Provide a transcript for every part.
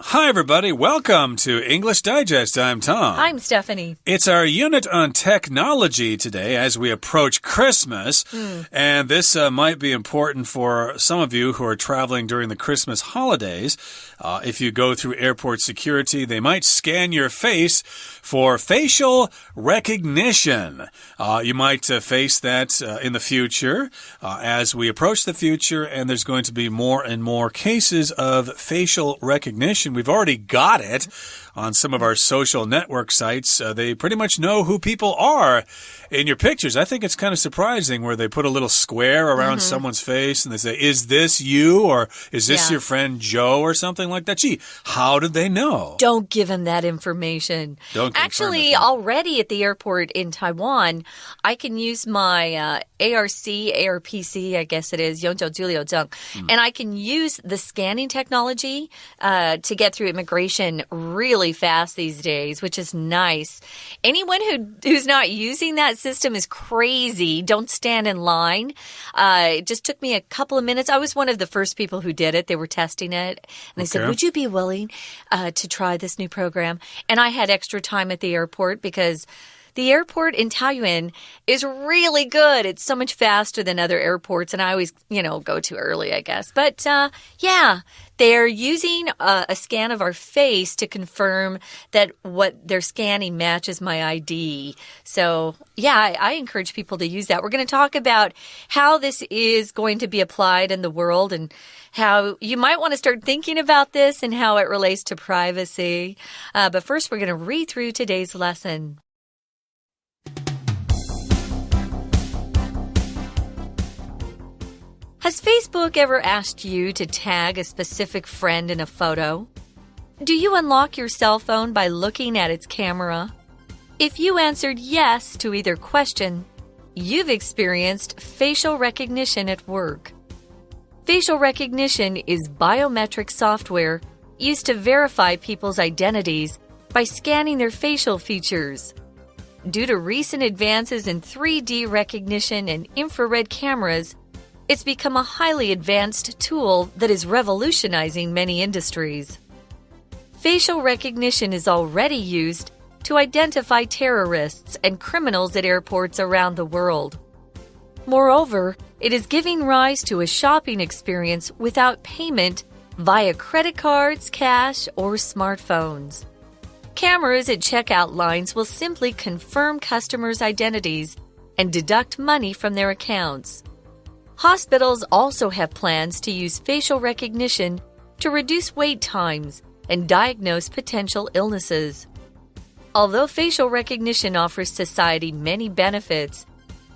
Hi, everybody. Welcome to English Digest. I'm Tom. I'm Stephanie. It's our unit on technology today as we approach Christmas. And this might be important for some of you who are traveling during the Christmas holidays. If you go through airport security, they might scan your face for facial recognition. You might face that in the future as we approach the future, and there's going to be more and more cases of facial recognition. We've already got it on some of our social network sites. They pretty much know who people are in your pictures. I think it's kind of surprising where they put a little square around someone's face and they say, is this you? Or is this your friend Joe or something like that? Gee, how did they know? Don't give them that information. Actually, already at the airport in Taiwan, I can use my ARPC, I guess it is, 永久居留证, and I can use the scanning technology to get through immigration really fast these days, which is nice. Anyone who's not using that system is crazy. Don't stand in line. It just took me a couple of minutes. I was one of the first people who did it. They were testing it. And they said, would you be willing to try this new program? And I had extra time at the airport because the airport in Taiyuan is really good. It's so much faster than other airports, and I always, go too early, I guess. But, they're using a scan of our face to confirm that what they're scanning matches my ID. So, I encourage people to use that. We're going to talk about how this is going to be applied in the world and how you might want to start thinking about this and how it relates to privacy. But first, we're going to read through today's lesson. Has Facebook ever asked you to tag a specific friend in a photo? Do you unlock your cell phone by looking at its camera? If you answered yes to either question, you've experienced facial recognition at work. Facial recognition is biometric software used to verify people's identities by scanning their facial features. Due to recent advances in 3D recognition and infrared cameras, it's become a highly advanced tool that is revolutionizing many industries. Facial recognition is already used to identify terrorists and criminals at airports around the world. Moreover, it is giving rise to a shopping experience without payment via credit cards, cash, or smartphones. Cameras at checkout lines will simply confirm customers' identities and deduct money from their accounts. Hospitals also have plans to use facial recognition to reduce wait times and diagnose potential illnesses. Although facial recognition offers society many benefits,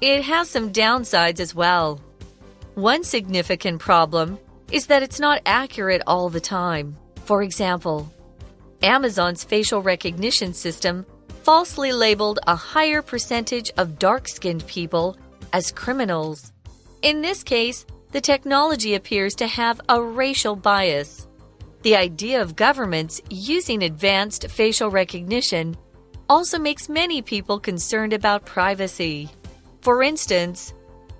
it has some downsides as well. One significant problem is that it's not accurate all the time. For example, Amazon's facial recognition system falsely labeled a higher percentage of dark-skinned people as criminals. In this case, the technology appears to have a racial bias. The idea of governments using advanced facial recognition also makes many people concerned about privacy. For instance,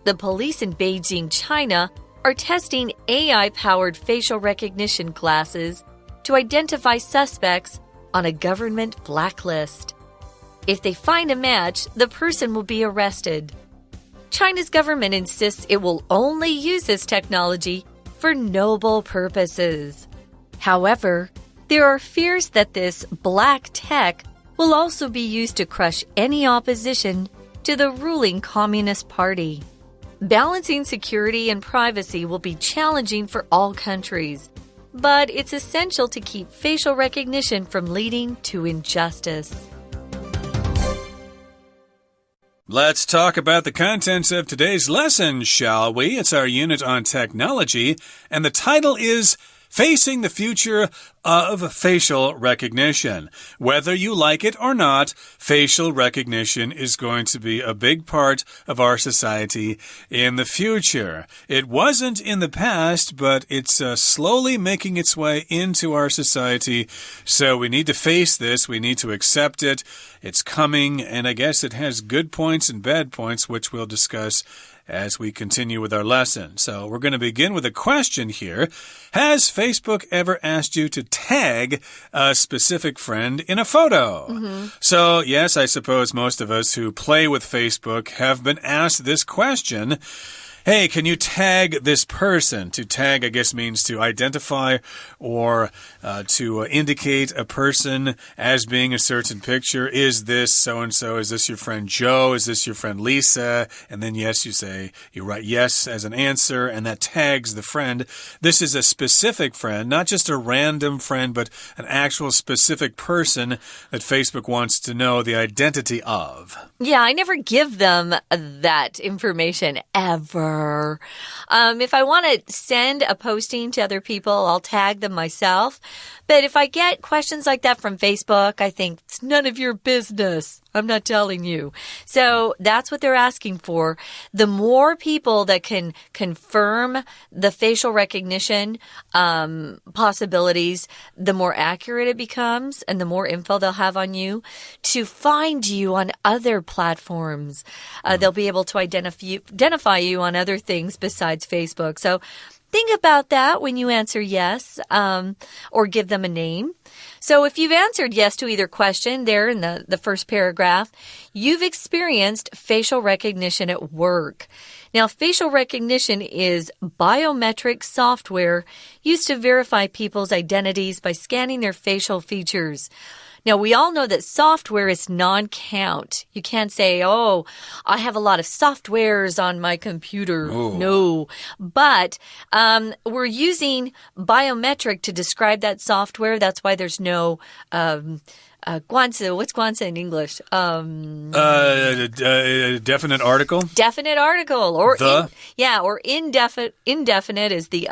the police in Beijing, China, are testing AI-powered facial recognition glasses to identify suspects on a government blacklist. If they find a match, the person will be arrested. China's government insists it will only use this technology for noble purposes. However, there are fears that this black tech will also be used to crush any opposition to the ruling Communist Party. Balancing security and privacy will be challenging for all countries, but it's essential to keep facial recognition from leading to injustice. Let's talk about the contents of today's lesson, shall we? It's our unit on technology, and the title is Facing the Future of Facial Recognition. Whether you like it or not, facial recognition is going to be a big part of our society in the future. It wasn't in the past, but it's slowly making its way into our society. So we need to face this. We need to accept it. It's coming, and I guess it has good points and bad points, which we'll discuss as we continue with our lesson. So we're going to begin with a question here. Has Facebook ever asked you to tag a specific friend in a photo? So, yes, I suppose most of us who play with Facebook have been asked this question. Hey, can you tag this person? To tag, I guess, means to identify or to indicate a person as being a certain picture. Is this so-and-so? Is this your friend Joe? Is this your friend Lisa? And then, yes, you write yes as an answer, and that tags the friend. This is a specific friend, not just a random friend, but an actual specific person that Facebook wants to know the identity of. Yeah, I never give them that information ever. If I want to send a posting to other people, I'll tag them myself. But if I get questions like that from Facebook, I think it's none of your business. I'm not telling you. So that's what they're asking for. The more people that can confirm the facial recognition possibilities, the more accurate it becomes and the more info they'll have on you to find you on other platforms. They'll be able to identify you on other things besides Facebook. So think about that when you answer yes or give them a name. So if you've answered yes to either question there in the first paragraph, you've experienced facial recognition at work. Now, facial recognition is biometric software used to verify people's identities by scanning their facial features. Now, we all know that software is non-count. You can't say, oh, I have a lot of softwares on my computer. Ooh. No. But we're using biometric to describe that software. That's why there's no 官词. What's 官词 in English? Definite article? Definite article. Or the? Or indefinite is the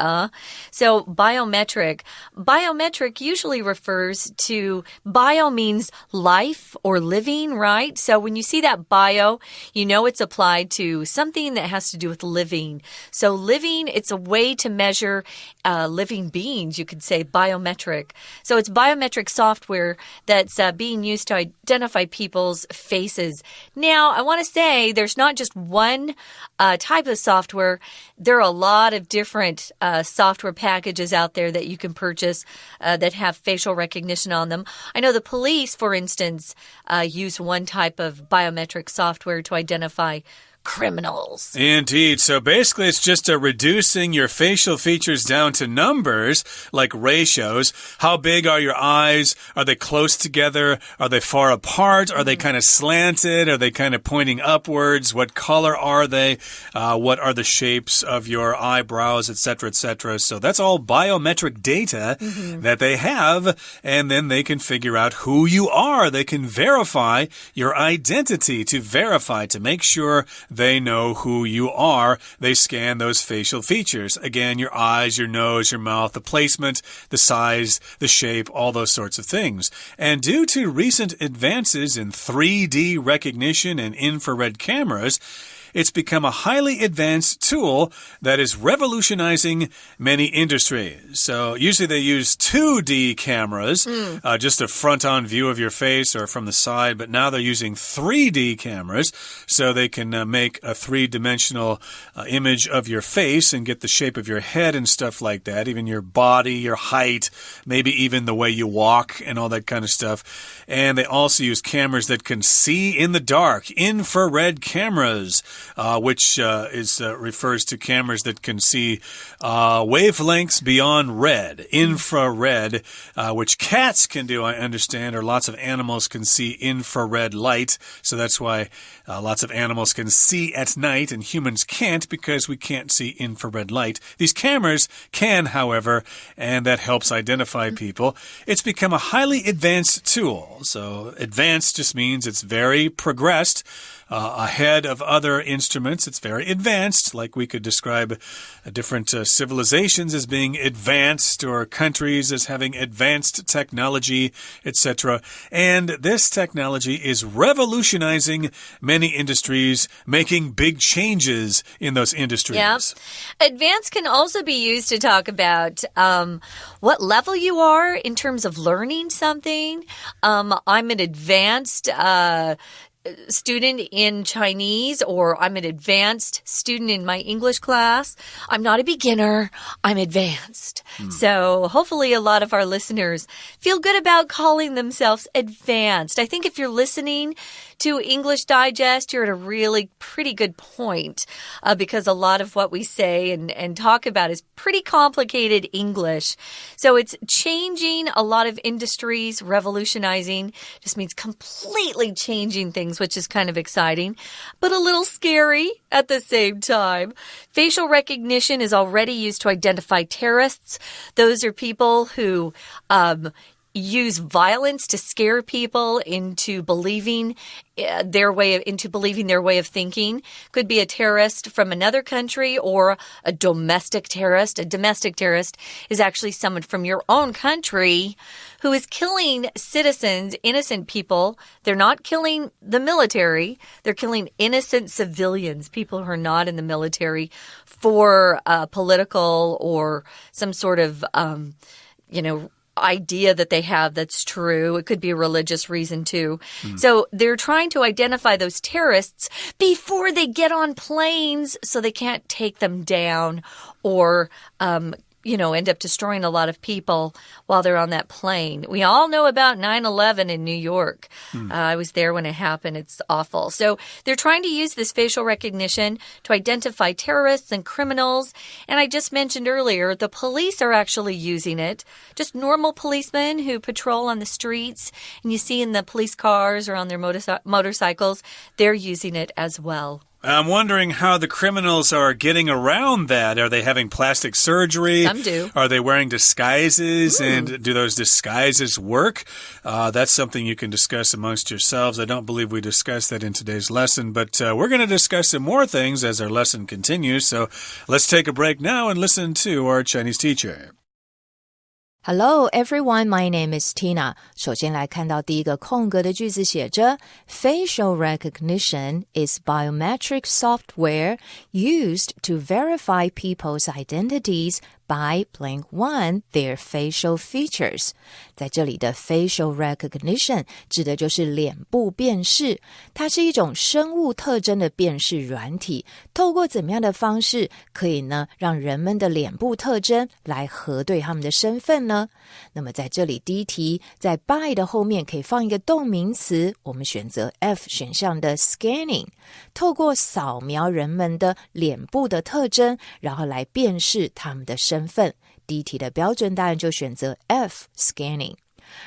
So biometric. Biometric usually refers to, bio means life or living, right? So when you see that bio, you know it's applied to something that has to do with living. So living, it's a way to measure living beings, you could say biometric. So it's biometric software that's being used to identify people's faces. Now, I want to say there's not just one type of software. There are a lot of different software packages out there that you can purchase that have facial recognition on them. I know the police, for instance, use one type of biometric software to identify criminals. Indeed. So basically, it's just reducing your facial features down to numbers, like ratios. How big are your eyes? Are they close together? Are they far apart? Are they kind of slanted? Are they kind of pointing upwards? What color are they? What are the shapes of your eyebrows, etc., etc.? So that's all biometric data that they have, and then they can figure out who you are. They can verify your identity, to make sure they know who you are. They scan those facial features. Again, your eyes, your nose, your mouth, the placement, the size, the shape, all those sorts of things. And due to recent advances in 3D recognition and infrared cameras, it's become a highly advanced tool that is revolutionizing many industries. So usually they use 2D cameras, just a front-on view of your face or from the side, but now they're using 3D cameras so they can make a three-dimensional image of your face and get the shape of your head and stuff like that, even your body, your height, maybe even the way you walk and all that kind of stuff. And they also use cameras that can see in the dark, infrared cameras. Which refers to cameras that can see wavelengths beyond red, infrared, which cats can do, I understand, or lots of animals can see infrared light. So that's why lots of animals can see at night and humans can't, because we can't see infrared light. These cameras can, however, and that helps identify people. It's become a highly advanced tool. So advanced just means it's very progressed. Ahead of other instruments. It's very advanced, like we could describe different civilizations as being advanced or countries as having advanced technology, etc. And this technology is revolutionizing many industries, making big changes in those industries. Yeah. Advanced can also be used to talk about what level you are in terms of learning something. I'm an advanced student in Chinese, or I'm an advanced student in my English class. I'm not a beginner. I'm advanced. So hopefully a lot of our listeners feel good about calling themselves advanced. I think if you're listening to English Digest, you're at a really pretty good point because a lot of what we say and talk about is pretty complicated English. So it's changing a lot of industries, revolutionizing just means completely changing things, which is kind of exciting, but a little scary at the same time. Facial recognition is already used to identify terrorists. Those are people who use violence to scare people into believing their way of thinking. Could be a terrorist from another country or a domestic terrorist. A domestic terrorist is actually someone from your own country who is killing citizens, innocent people. They're not killing the military. They're killing innocent civilians, people who are not in the military, for political or some sort of, idea that they have that's true. It could be a religious reason too. So they're trying to identify those terrorists before they get on planes so they can't take them down or end up destroying a lot of people while they're on that plane. We all know about 9/11 in New York. I was there when it happened. It's awful. So they're trying to use this facial recognition to identify terrorists and criminals. And I just mentioned earlier, the police are actually using it. Just normal policemen who patrol on the streets, and you see in the police cars or on their motorcycles, they're using it as well. I'm wondering how the criminals are getting around that. Are they having plastic surgery? Some do. Are they wearing disguises? And do those disguises work? That's something you can discuss amongst yourselves. I don't believe we discussed that in today's lesson, but we're going to discuss some more things as our lesson continues. So let's take a break now and listen to our Chinese teacher. Hello everyone, my name is Tina. 首先来看到第一个空格的句子写着 Facial recognition is biometric software used to verify people's identities by blank one their facial features. 在这里的 facial recognition 指的就是脸部辨识，它是一种生物特征的辨识软体，透过怎么样的方式可以呢让人们的脸部特征来核对他们的身份呢？那么在这里第一题，在 by 的后面可以放一个动名词，我们选择 F 选项的 scanning， 透过扫描人们的脸部的特征，然后来辨识他们的身份。第一题的标准答案就选择 F scanning。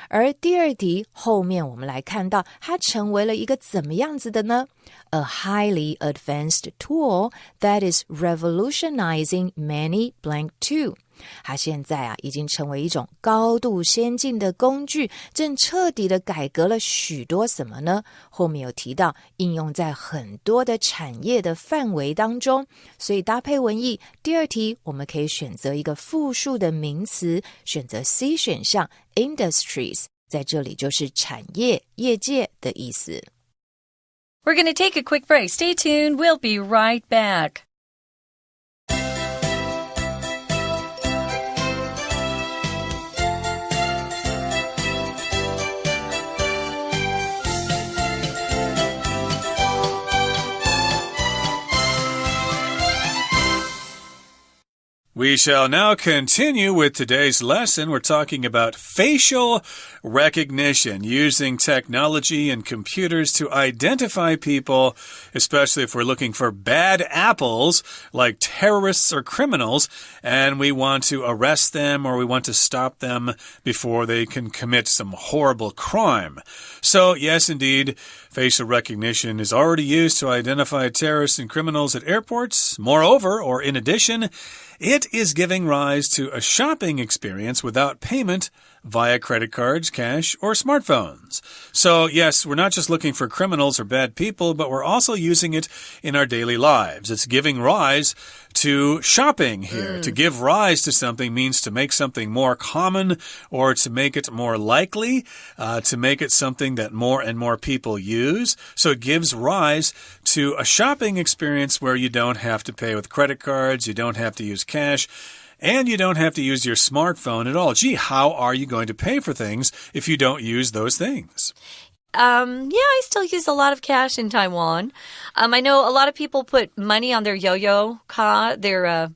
而第二题后面我们来看到它成为了一个怎么样子的呢？ A highly advanced tool that is revolutionizing many blank two. 它现在已经成为一种高度先进的工具，正彻底的改革了许多什么呢？后面有提到应用在很多的产业的范围当中，所以搭配文意，第二题我们可以选择一个复数的名词，选择 C 选项 industries， 在这里就是产业、业界的意思。We're going to take a quick break. Stay tuned. We'll be right back. We shall now continue with today's lesson. We're talking about facial recognition, using technology and computers to identify people, especially if we're looking for bad apples like terrorists or criminals, and we want to arrest them or we want to stop them before they can commit some horrible crime. So, yes, indeed, facial recognition is already used to identify terrorists and criminals at airports. Moreover, or in addition, it is giving rise to a shopping experience without payment via credit cards, cash, or smartphones. So, yes, we're not just looking for criminals or bad people, but we're also using it in our daily lives. It's giving rise to shopping here. To give rise to something means to make something more common or to make it more likely, to make it something that more and more people use. So it gives rise to a shopping experience where you don't have to pay with credit cards, you don't have to use cash, and you don't have to use your smartphone at all. Gee, how are you going to pay for things if you don't use those things? I still use a lot of cash in Taiwan. I know a lot of people put money on their yo-yo card, their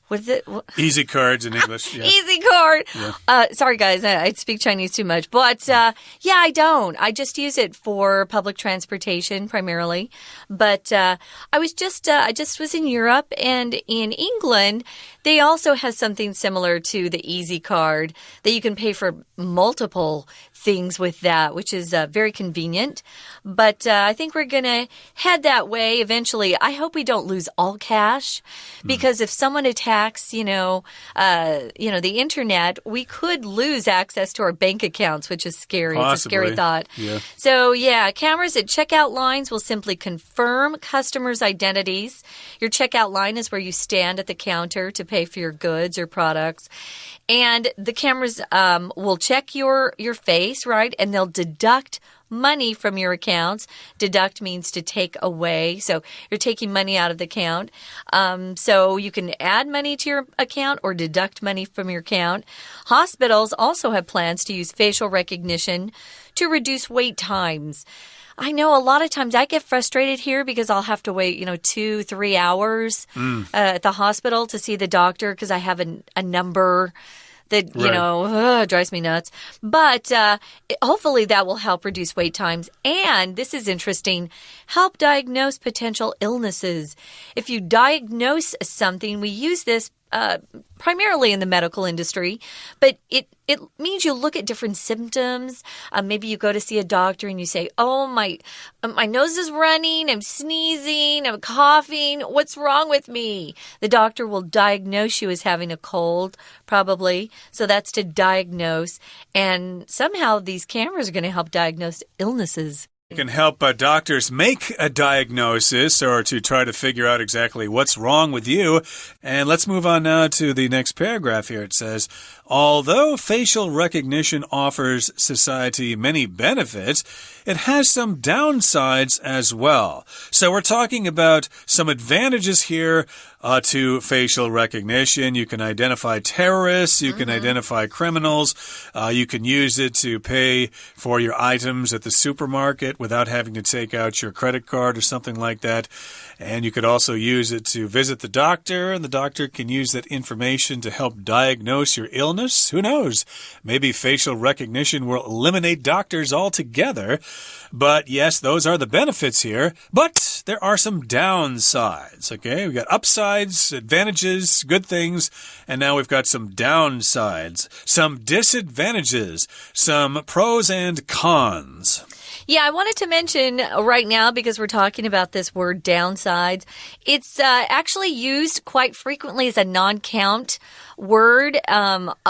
what is it? Easy cards in English. Yeah. Easy card. Yeah. Sorry, guys, I speak Chinese too much. But, I don't. I just use it for public transportation primarily. But I just was in Europe, and in England, they also have something similar to the Easy card that you can pay for multiple things with that, which is very convenient. But I think we're going to head that way eventually. I hope we don't lose all cash, because if someone attacks, the internet, we could lose access to our bank accounts, which is scary. Possibly. It's a scary thought. Yeah. So, cameras at checkout lines will simply confirm customers' identities. Your checkout line is where you stand at the counter to pay for your goods or products. And the cameras will check your face, right? And they'll deduct money from your accounts. Deduct means to take away. So you're taking money out of the account. So you can add money to your account or deduct money from your account. Hospitals also have plans to use facial recognition to reduce wait times. I know a lot of times I get frustrated here because I'll have to wait, 2-3 hours at the hospital to see the doctor because I have a number that, drives me nuts. But hopefully that will help reduce wait times. And this is interesting, help diagnose potential illnesses. If you diagnose something, we use this primarily in the medical industry, but it means you look at different symptoms. Maybe you go to see a doctor and you say, oh, my nose is running, I'm sneezing, I'm coughing, what's wrong with me? The doctor will diagnose you as having a cold, probably. So that's to diagnose. And somehow these cameras are going to help diagnose illnesses. It can help doctors make a diagnosis or to try to figure out exactly what's wrong with you. And let's move on now to the next paragraph here. It says, although facial recognition offers society many benefits, it has some downsides as well. So we're talking about some advantages here to facial recognition. You can identify terrorists. You can identify criminals. You can use it to pay for your items at the supermarket without having to take out your credit card or something like that. And you could also use it to visit the doctor, and the doctor can use that information to help diagnose your illness. Who knows? Maybe facial recognition will eliminate doctors altogether. But yes, those are the benefits here. But there are some downsides, okay? We've got upsides, advantages, good things, and now we've got some downsides, some disadvantages, some pros and cons. Yeah, I wanted to mention right now, because we're talking about this word downsides, it's actually used quite frequently as a non-count word.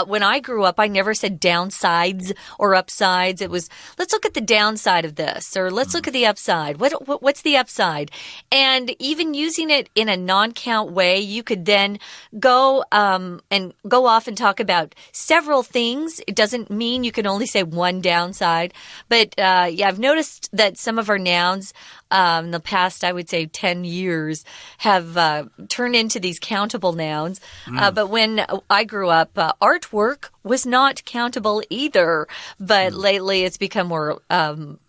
When I grew up, I never said downsides or upsides. It was, let's look at the downside of this, or let's look at the upside. What's the upside? And even using it in a non-count way, you could then go off and talk about several things. It doesn't mean you can only say one downside. But I've noticed that some of our nouns in the past, I would say 10 years, have turned into these countable nouns. But when I grew up, artwork was not countable either. But lately it's become more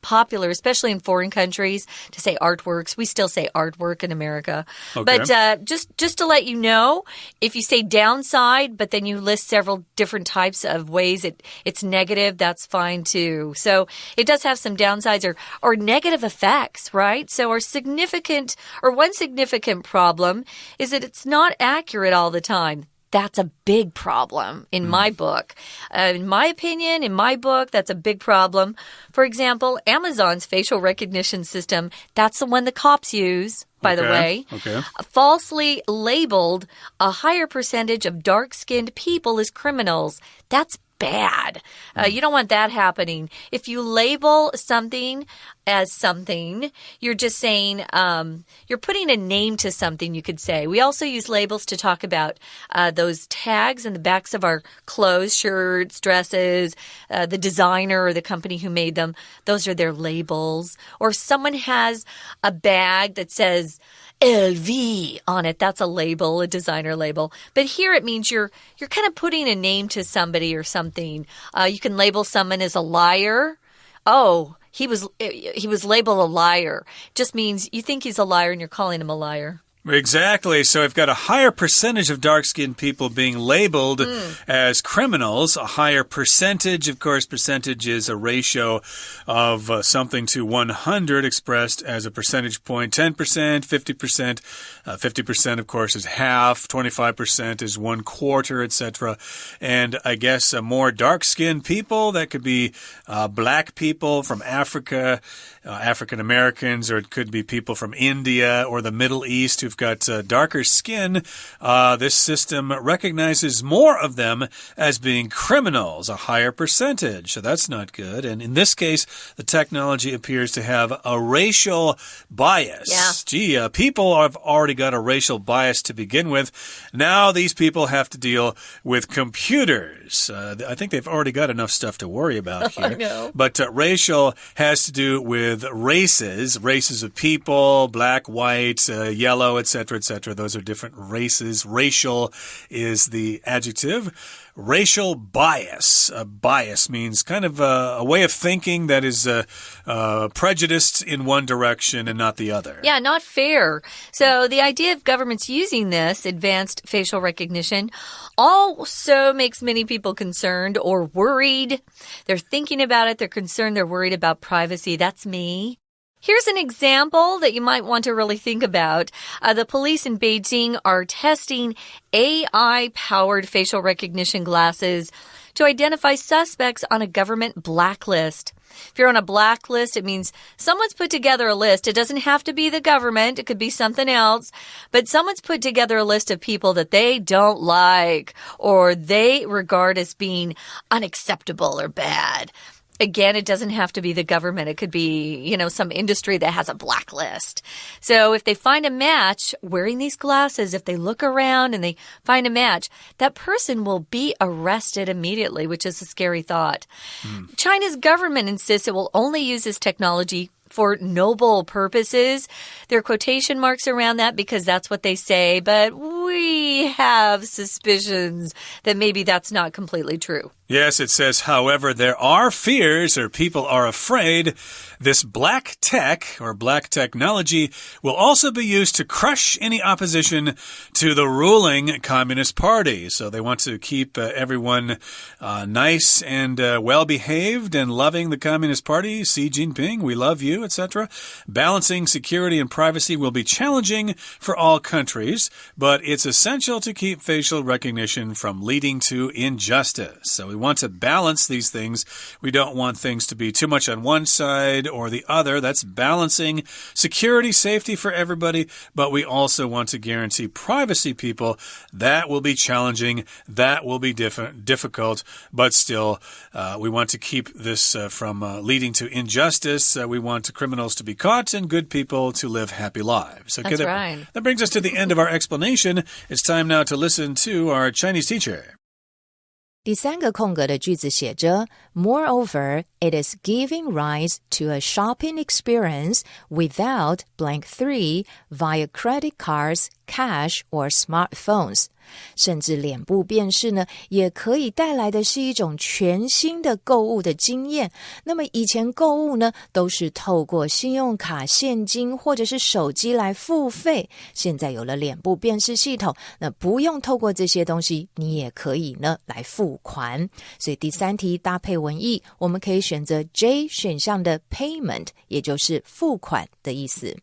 popular, especially in foreign countries, to say artworks. We still say artwork in America. Okay. But just to let you know, if you say downside, but then you list several different types of ways it's negative, that's fine too. So it does have some downsides or negative effects, right? So one significant problem is that it's not accurate all the time. That's a big problem in my book. In my opinion, in my book, that's a big problem. For example, Amazon's facial recognition system, that's the one the cops use, by the way, falsely labeled a higher percentage of dark-skinned people as criminals. That's bad. You don't want that happening. If you label something as something, you're just saying, you're putting a name to something, you could say. We also use labels to talk about those tags in the backs of our clothes, shirts, dresses, the designer or the company who made them. Those are their labels. Or someone has a bag that says LV on it. That's a label, a designer label. But here it means you're kind of putting a name to somebody or something. You can label someone as a liar. Oh, he was labeled a liar. Just means you think he's a liar and you're calling him a liar. Exactly. So we've got a higher percentage of dark-skinned people being labeled as criminals. A higher percentage, of course, percentage is a ratio of something to 100 expressed as a percentage point. 10%, 50%. 50%, of course, is half. 25% is 1/4, etc. And I guess more dark-skinned people, that could be black people from Africa, African Americans, or it could be people from India or the Middle East who've got darker skin. This system recognizes more of them as being criminals, a higher percentage. So that's not good. And in this case, the technology appears to have a racial bias. Yeah. Gee, people have already got a racial bias to begin with. Now these people have to deal with computers. I think they've already got enough stuff to worry about here. I know. But racial has to do with races of people, black, white, yellow, etc., etc. Those are different races. Racial is the adjective. Racial bias. Bias means kind of a way of thinking that is prejudiced in one direction and not the other. Yeah, not fair. So the idea of governments using this advanced facial recognition also makes many people concerned or worried. They're thinking about it. They're concerned. They're worried about privacy. That's me. Here's an example that you might want to really think about. The police in Beijing are testing AI-powered facial recognition glasses to identify suspects on a government blacklist. If you're on a blacklist, it means someone's put together a list. It doesn't have to be the government. It could be something else. But someone's put together a list of people that they don't like or they regard as being unacceptable or bad. Again, it doesn't have to be the government. It could be, some industry that has a blacklist. So if they find a match wearing these glasses, if they look around and they find a match, that person will be arrested immediately, which is a scary thought. China's government insists it will only use this technology for noble purposes. There are quotation marks around that because that's what they say, but we have suspicions that maybe that's not completely true. Yes, it says, however, there are fears or people are afraid this black tech or black technology will also be used to crush any opposition to the ruling Communist Party. So they want to keep everyone nice and well-behaved and loving the Communist Party. Xi Jinping, we love you, etc. Balancing security and privacy will be challenging for all countries, but it's essential to keep facial recognition from leading to injustice. So we want to balance these things. We don't want things to be too much on one side or the other. That's balancing security, safety for everybody, but we also want to guarantee privacy, people. That will be challenging. That will be difficult, but still, we want to keep this from leading to injustice. We want criminals to be caught and good people to live happy lives. Okay, That's right. That brings us to the end of our explanation. It's time now to listen to our Chinese teacher. 第三个空格的句子写着 Moreover, it is giving rise to a shopping experience without blank 3 via credit cards, cash, or smartphones. 甚至脸部辨识呢，也可以带来的是一种全新的购物的经验。那么以前购物呢，都是透过信用卡、现金或者是手机来付费。现在有了脸部辨识系统，那不用透过这些东西，你也可以呢来付款。所以第三题搭配文意，我们可以选择 J 选项的 payment， 也就是付款的意思。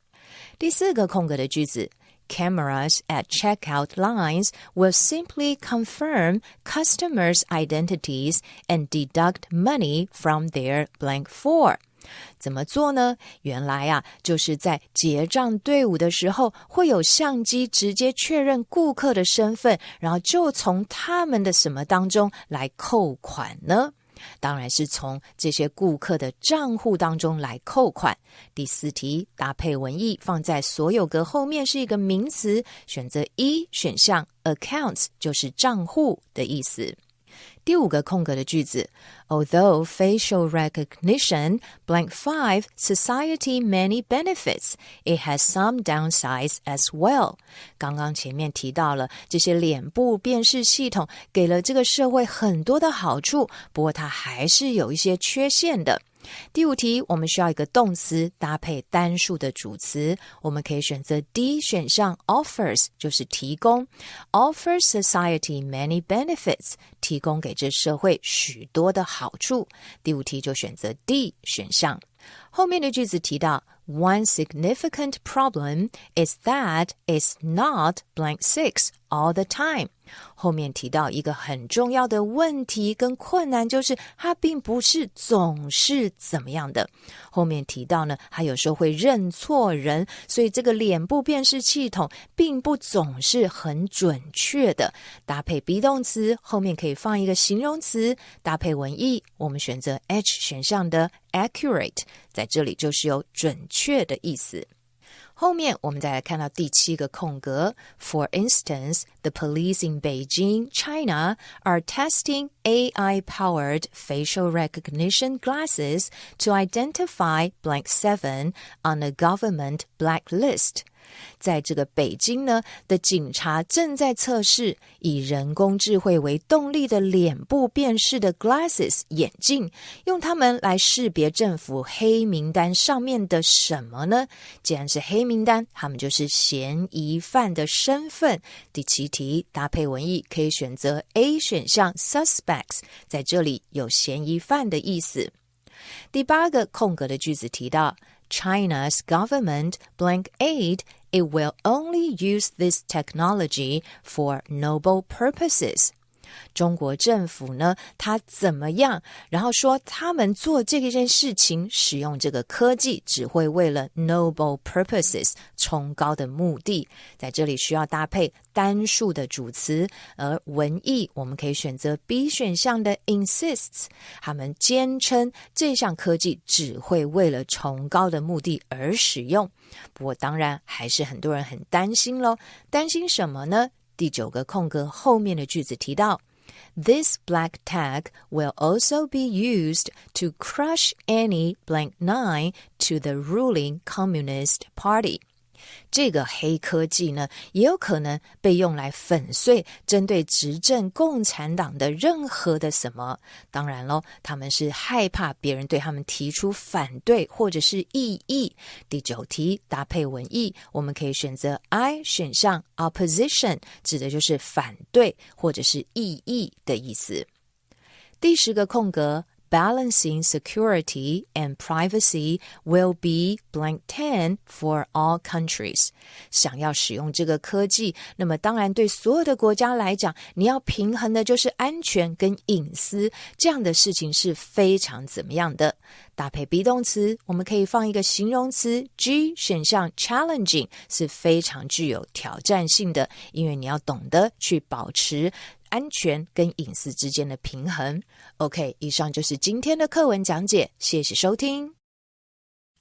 第四个空格的句子Cameras at checkout lines will simply confirm customers' identities and deduct money from their blank 4. 怎么做呢？原来就是在结账队伍的时候，会有相机直接确认顾客的身份，然后就从他们的什么当中来扣款呢？当然是从这些顾客的账户当中来扣款。第四题搭配文意放在所有格后面是一个名词，选择一选项 accounts 就是账户的意思。第五个空格的句子 Although facial recognition blank 5 society many benefits, it has some downsides as well. 刚刚前面提到了这些脸部辨识系统给了这个社会很多的好处，不过它还是有一些缺陷的。第5题，我们需要一个动词搭配单数的主词，我们可以选择 D 选项 offers， 就是提供 offers society many benefits， 提供给这社会许多的好处。第5题就选择 D 选项。后面的句子提到 One significant problem is that it's not blank 6 all the time。 后面提到一个很重要的问题跟困难，就是它并不是总是怎么样的。后面提到呢，它有时候会认错人，所以这个脸部辨识系统并不总是很准确的。搭配 be 动词，后面可以放一个形容词，搭配文意，我们选择 H 选项的 accurate， 在这里就是有准确的意思。后面我们再来看到第7个空格 For instance, the police in Beijing, China are testing AI-powered facial recognition glasses to identify blank 7 on a government blacklist。在这个北京呢的警察正在测试以人工智慧为动力的脸部辨识的 glasses 眼镜，用它们来识别政府黑名单上面的什么呢？既然是黑名单，他们就是嫌疑犯的身份。第7题搭配文意可以选择 A 选项 suspects， 在这里有嫌疑犯的意思。第8个空格的句子提到China's government blank aid, it will only use this technology for noble purposes. 中国政府呢，它怎么样？然后说他们做这件事情，使用这个科技，只会为了 noble purposes 崇高的目的。在这里需要搭配单数的主词，而文意我们可以选择 B 选项的 insists， 他们坚称这项科技只会为了崇高的目的而使用。不过当然还是很多人很担心咯，担心什么呢？第9个空格后面的句子提到This black tag will also be used to crush any blank 9 to the ruling Communist Party. 这个黑科技呢，也有可能被用来粉碎针对执政共产党的任何的什么。当然咯，他们是害怕别人对他们提出反对或者是异议。第9题搭配文意，我们可以选择 I 选项 opposition， 指的就是反对或者是异议的意思。第10个空格Balancing security and privacy will be blank 10 for all countries. 想要使用这个科技，那么当然对所有的国家来讲，你要平衡的就是安全跟隐私，这样的事情是非常怎么样的。搭配 be 动词，我们可以放一个形容词 G 选项 challenging 是非常具有挑战性的，因为你要懂得去保持安全跟隐私之间的平衡。 OK， 以上就是今天的课文讲解，谢谢收听。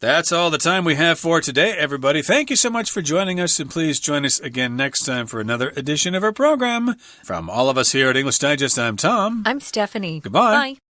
That's all the time we have for today, everybody. Thank you so much for joining us, and please join us again next time for another edition of our program. From all of us here at English Digest, I'm Tom. I'm Stephanie. Goodbye. Bye.